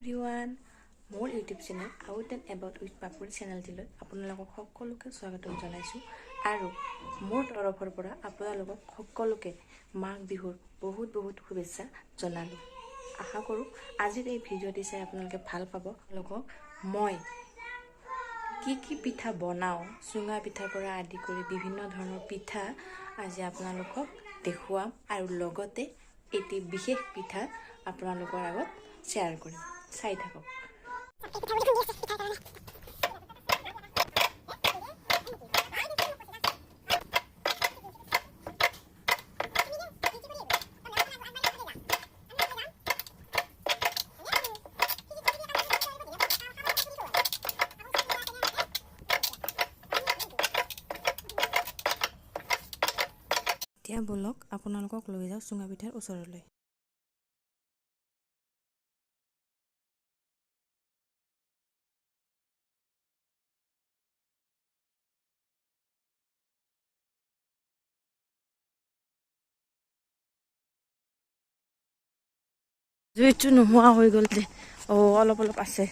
everyone, মোৰ YouTube channel out and about with Papori চেনেলটিলৈ আপোনালোকক সকলোকে স্বাগতম জনাইছোঁ আৰু মোৰ তৰফৰ পৰা আপোনালোকক সকলোকে মাঘ বিহুৰ বহুত শুভেচ্ছা জনালোঁ। আশা কৰোঁ আজিৰ এই ভিডিঅ'টি চাই আপোনালোকে ভাল পাব। আপোনালোকক মই কি পিঠা বনাওঁ, চুঙা পিঠাৰ পৰা আদি কৰি বিভিন্ন ধৰণৰ পিঠা আজি আপোনালোকক দেখুৱাম আৰু লগতে এটি বিশেষ পিঠা আপোনালোকৰ আগত শ্বেয়াৰ কৰিম। চাই থাকক। এতিয়া বলক আপোনালোকক লৈ যাওঁ চুঙা পিঠাৰ ওচৰলৈ। জুইটো নোহোৱা হৈ গ'ল যে অলপ আছে।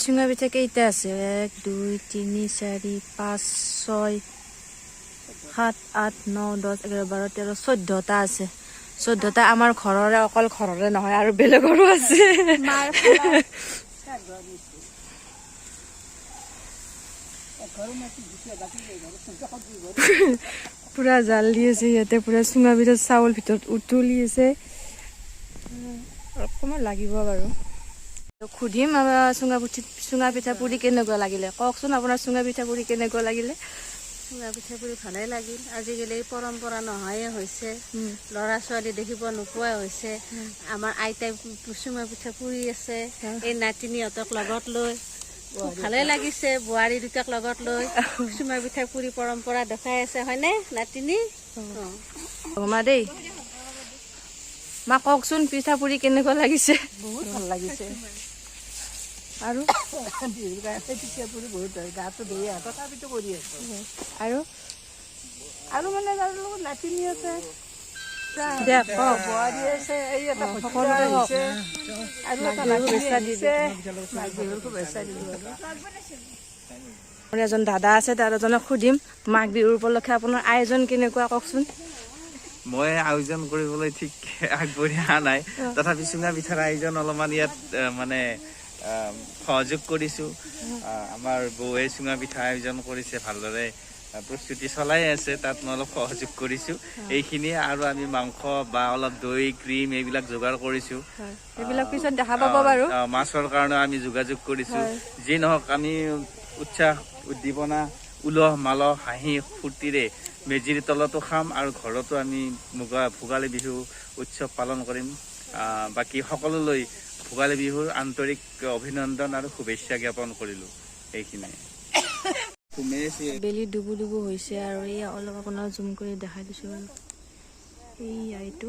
চুঙা পিঠা কেইটা আছে? 1 2 3 4 5 6 7 8 9 10 11 12 13 14টা আছে। 14টা আমাৰ ঘৰৰে, অকল ঘৰৰে নহয় আৰু বেলেগৰো আছে। পুৰা জাল দি আছে ইয়াতে, পুৰা চুঙা পিঠাত চাউল ভিতৰত উতলি আছে। অকণমান লাগিব বাৰু। সুধিম চুঙা পিঠা পুৰি কেনেকুৱা লাগিলে, কওকচোন আপোনাৰ চুঙা পিঠা পুৰি কেনেকুৱা লাগিলে? চুঙা পিঠা পুৰি ভালেই লাগিল। আজিকালি পৰম্পৰা নহয়ে হৈছে, ল'ৰা ছোৱালী দেখিব নোপোৱা হৈছে। আমাৰ আইতাই চুঙা পিঠা পুৰি আছে, এই নাতিনীহঁতক লগত লৈ ভালেই লাগিছে। বোৱাৰী দুটাক লগত লৈ চুঙা পিঠা পুৰি পৰম্পৰা দেখাই আছে, হয়নে নাতিনী? মা দেই, মা কওকচোন পিঠা পুৰি কেনেকুৱা লাগিছে? বহুত ভাল লাগিছে। আৰু আৰু মানে নাতিনী আছে, বোৱাৰী আছে, মোৰ এজন দাদা আছে, দাদাজনক সুধিম মাঘ বিহুৰ উপলক্ষে আপোনাৰ আয়োজন কেনেকুৱা কওকচোন। মই আয়োজন কৰিবলৈ ঠিক আগবাঢ়ি অহা নাই, তথাপি চুঙা পিঠাৰ আয়োজন অলপমান ইয়াত মানে সহযোগ কৰিছোঁ। আমাৰ বৌৱে চুঙা পিঠা আয়োজন কৰিছে, ভালদৰে প্ৰস্তুতি চলাই আছে, তাত মই অলপ সহযোগ কৰিছোঁ এইখিনিয়ে। আৰু আমি মাংস বা অলপ দৈ ক্ৰীম এইবিলাক যোগাৰ কৰিছোঁ, এইবিলাক পিছত দেখা পাব বাৰু। মাছৰ কাৰণে আমি যোগাযোগ কৰিছোঁ। যি নহওক, আমি উৎসাহ উদ্দীপনা উলহ মালহ হাঁহি ফূৰ্তিৰে মেজিৰ তলতো খাম আৰু ঘৰতো আমি ভোগালী বিহু উৎসৱ পালন কৰিম। বাকী সকলোলৈ ভোগালী বিহুৰ আন্তৰিক অভিনন্দন আৰু শুভেচ্ছা জ্ঞাপন কৰিলোঁ। এইখিনিয়ে। বেলি ডুবু হৈছে আৰু এয়া অলপ আপোনাৰ জুম কৰি দেখাই দিছোঁ আৰু এইটো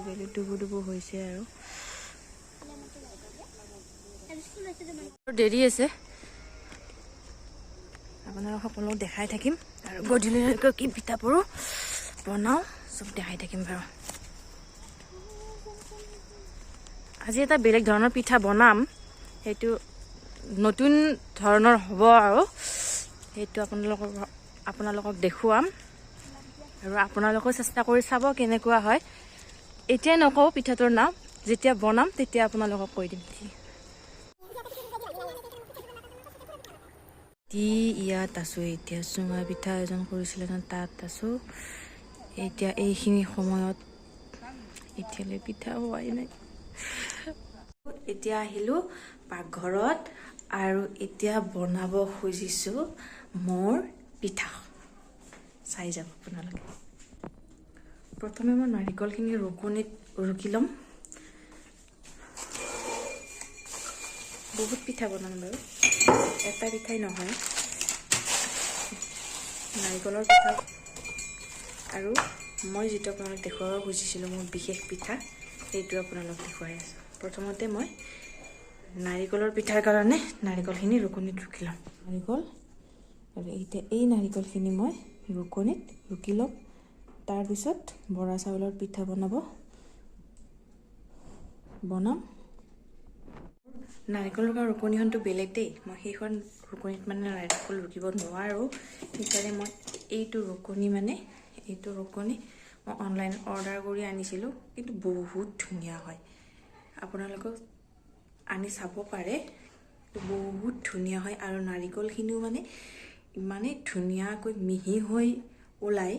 বেলি ডুবু হৈছে আৰু দেৰি আছে, আপোনালোক সকলোক দেখাই থাকিম আৰু গধূলিলৈকে কি পিঠা পৰো বনাওঁ চব দেখাই থাকিম বাৰু। আজি এটা বেলেগ ধৰণৰ পিঠা বনাম, সেইটো নতুন ধৰণৰ হ'ব আৰু সেইটো আপোনালোকক দেখুৱাম আৰু আপোনালোকেও চেষ্টা কৰি চাব কেনেকুৱা হয়। এতিয়াই নকওঁ পিঠাটোৰ নাম, যেতিয়া বনাম তেতিয়া আপোনালোকক কৈ দিম। ইয়াত আছোঁ এতিয়া, চুঙা পিঠা আয়োজন কৰিছিলে ন, তাত আছোঁ এতিয়া। এইখিনি সময়ত এতিয়ালৈ পিঠা হোৱাই নাই। এতিয়া আহিলোঁ পাকঘৰত আৰু এতিয়া বনাব খুজিছোঁ মোৰ পিঠা। চাই যাব আপোনালোকে। প্ৰথমে মই নাৰিকলখিনি ৰুকনিত ৰুকি ল'ম। বহুত পিঠা বনাম বাৰু, এটা পিঠাই নহয়। নাৰিকলৰ পিঠা আৰু মই যেটো আপোনালোকক দেখুৱাব খুজিছিলোঁ মোৰ বিশেষ পিঠা এইটো আপোনালোকক দেখুৱাই আছোঁ প্ৰথমতে মই নাৰিকলৰ পিঠাৰ কাৰণে নাৰিকলখিনি ৰুকনিত ৰুকি ল'ম নাৰিকল আৰু এতিয়া এই নাৰিকলখিনি মই ৰুকনিত ৰুকি ল'ম তাৰ পিছত বৰা চাউলৰ পিঠা বনাম নাৰিকলৰ ৰুকনিখনটো বেলেগ দেই মই সেইখন ৰুকনিত মানে নাৰিকল ৰুকিব নোৱাৰো সেইকাৰণে মই এইটো ৰুকনি মই অনলাইনত অৰ্ডাৰ কৰি আনিছিলোঁ কিন্তু বহুত ধুনীয়া হয় আপোনালোকক আনি চাব পাৰে বহুত ধুনীয়া হয় আৰু নাৰিকলখিনিও মানে ইমানে ধুনীয়াকৈ মিহি হৈ ওলাই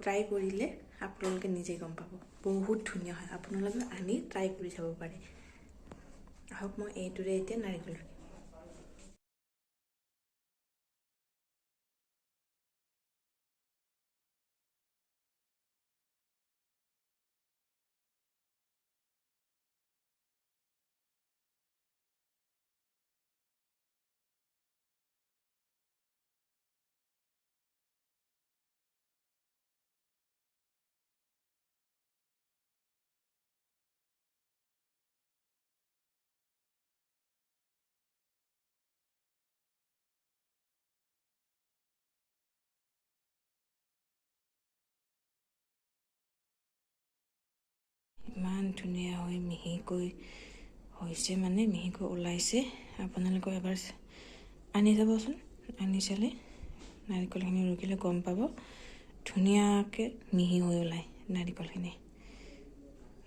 ট্ৰাই কৰিলে আপোনালোকে নিজে গম পাব বহুত ধুনীয়া হয় আপোনালোকে আনি ট্ৰাই কৰি চাব পাৰে আহক মই এইটোৰে এতিয়া নাৰিকল ইমান ধুনীয়া হৈ মিহিকৈ হৈছে মানে মিহিকৈ ওলাইছে আপোনালোকে এবাৰ আনি যাবচোন আনি চালে নাৰিকলখিনি ৰুকিলে গম পাব ধুনীয়াকৈ মিহি হৈ ওলায় নাৰিকলখিনি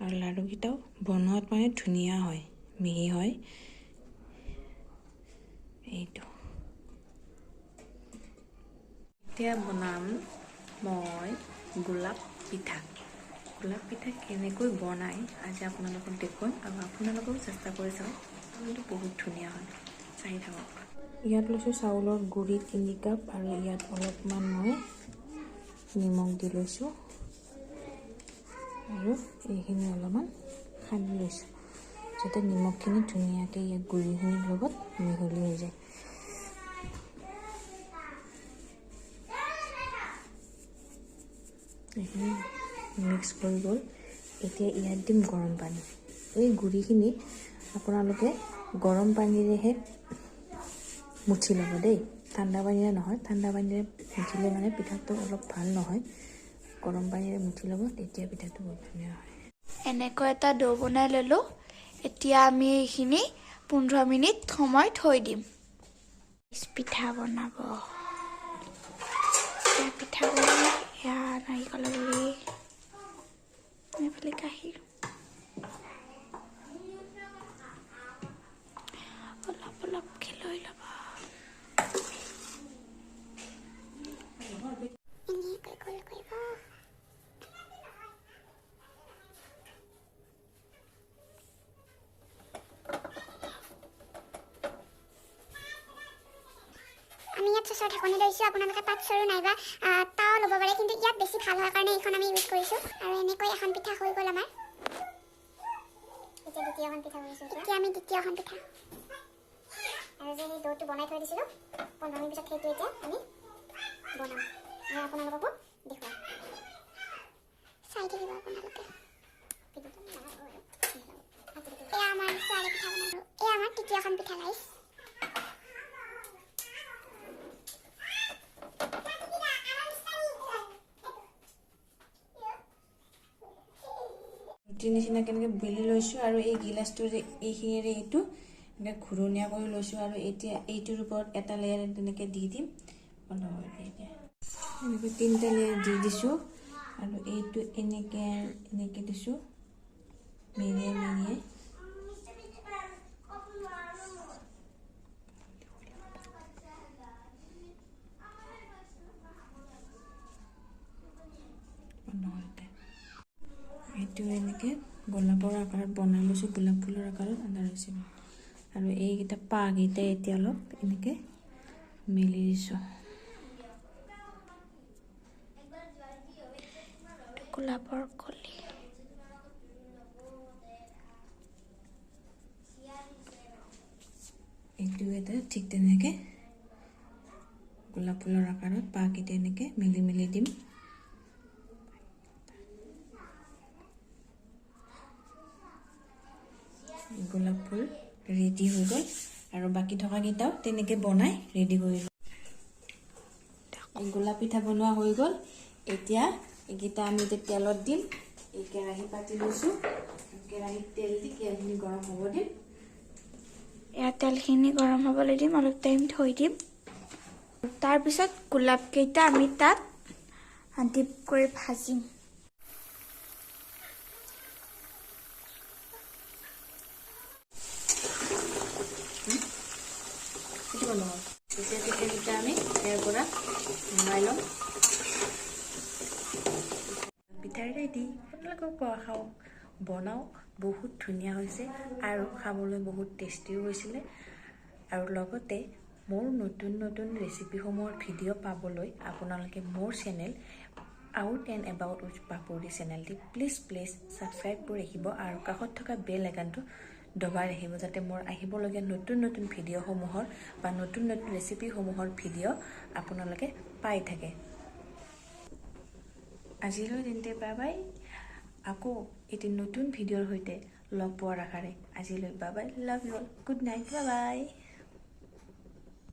আৰু লাডুকেইটাও বনোৱাত মানে ধুনীয়া হয় মিহি হয় এইটো এতিয়া বনাম মই গোলাপ পিঠা কেনেকৈ বনাই আজি আপোনালোকক দেখুৱাম আৰু আপোনালোকেও চেষ্টা কৰি চাওক কিন্তু বহুত ধুনীয়া হয় চাই থাকক ইয়াত লৈছোঁ চাউলৰ গুড়ি 3 কাপ আৰু ইয়াত অলপমান মই নিমখ দি লৈছোঁ আৰু এইখিনি অলপমান সানি লৈছোঁ যাতে নিমখখিনি ধুনীয়াকৈ ইয়াত গুড়িখিনিৰ লগত মিহলি হৈ যায় এইখিনি মিক্স কৰি গ'ল এতিয়া ইয়াত দিম গৰম পানী এই গুড়িখিনি আপোনালোকে গৰম পানীৰেহে মুঠি ল'ব দেই ঠাণ্ডা পানীৰে নহয় ঠাণ্ডা পানীৰে মুঠিলে মানে পিঠাটো অলপ ভাল নহয় গৰম পানীৰে মুঠি ল'ব তেতিয়া পিঠাটো বহুত ধুনীয়া হয় এনেকৈ এটা ডো বনাই ল'লোঁ এতিয়া আমি এইখিনি 15 মিনিট সময় থৈ দিম পিঠা বনাব পিঠা বনাই এয়া নাৰিকলৰ গুড়ি এইফালে গাখীৰ অলপকৈ লৈ ল'ব আমি ইয়াত চচৰ ঢাকনি লৈছোঁ আপোনালোকে পাত চৰু নাইবা তাও ল'ব পাৰে কিন্তু ইয়াত বেছি ভাল হয় কাৰণে এইখন আমি ইউজ কৰিছোঁ আৰু এনেকৈ এখন পিঠা হৈ গ'ল আমাৰ এতিয়া দ্বিতীয়খন পিঠা কৰিছোঁ এতিয়া আমি দ্বিতীয়খন পিঠা আৰু যে সেই ডোটো বনাই থৈ দিছিলোঁ 15 মিনিট পিছত সেইটো এতিয়া আমি বনাম আৰু আপোনালোককো দেখুৱাম চাই থাকিব আপোনালোকে এয়া আমাৰ ছোৱালী পিঠা বনালোঁ এয়া আমাৰ তৃতীয়খন পিঠা গাইছ নিচিনা কেনেকৈ বেলি লৈছোঁ আৰু এই গিলাচটোৰে এইখিনিৰে এইটো এনেকৈ ঘূৰণীয়া কৰি লৈছোঁ আৰু এতিয়া এইটোৰ ওপৰত এটা লেয়াৰ তেনেকৈ দি দিম বন্ধ কৰি এতিয়া এনেকৈ 3টা লেয়াৰ দি দিছোঁ আৰু এইটো এনেকৈ দিছোঁ মেৰিয়াই এইটো এনেকৈ গোলাপৰ আকাৰত বনাই লৈছোঁ গোলাপ ফুলৰ আকাৰত আদা লৈছোঁ আৰু এইকেইটা পাহকেইটা এতিয়া অলপ এনেকৈ মেলি দিছোঁ গোলাপৰ কলি এইটো এটা ঠিক তেনেকৈ গোলাপ ফুলৰ আকাৰত পাহকেইটা এনেকৈ মেলি দিম পাপড় ৰেডি হৈ গ'ল আৰু বাকি থকা কেইটাও তেনেকৈ বনাই ৰেডি কৰি লওঁ গোলাপ পিঠা বনোৱা হৈ গ'ল এতিয়া এইকেইটা আমি তেলত দিম এই কেৰাহী পাতি লৈছোঁ কেৰাহীত তেল দি কেৰাহীখিনি গৰম হ'ব দিম এয়া তেলখিনি গৰম হ'বলৈ দিম অলপ টাইম থৈ দিম তাৰপিছত গোলাপকেইটা আমি তাত ডিপ কৰি ভাজিম এতিয়া পিঠাকেইটা আমি ইয়াৰ পৰা নমাই ল'ম পিঠা ৰেডি আপোনালোকক কোৱা খাওক বনাওক বহুত ধুনীয়া হৈছে আৰু খাবলৈ বহুত টেষ্টিও হৈছিলে আৰু লগতে মোৰ নতুন নতুন ৰেচিপিসমূহৰ ভিডিঅ' পাবলৈ আপোনালোকে মোৰ channel out and about with Papori চেনেলটি প্লিজ ছাবস্ক্ৰাইব কৰি ৰাখিব আৰু কাষত থকা বেল আইকনটো দবাই ৰাখিব যাতে মোৰ আহিবলগীয়া নতুন নতুন ভিডিঅ'সমূহৰ বা নতুন নতুন ৰেচিপিসমূহৰ ভিডিঅ' আপোনালোকে পাই থাকে আজিলৈ তেন্তে বাই বাই আকৌ এটি নতুন ভিডিঅ'ৰ সৈতে লগ পোৱাৰ আশাৰে আজিলৈ bye bye love you all good night bye bye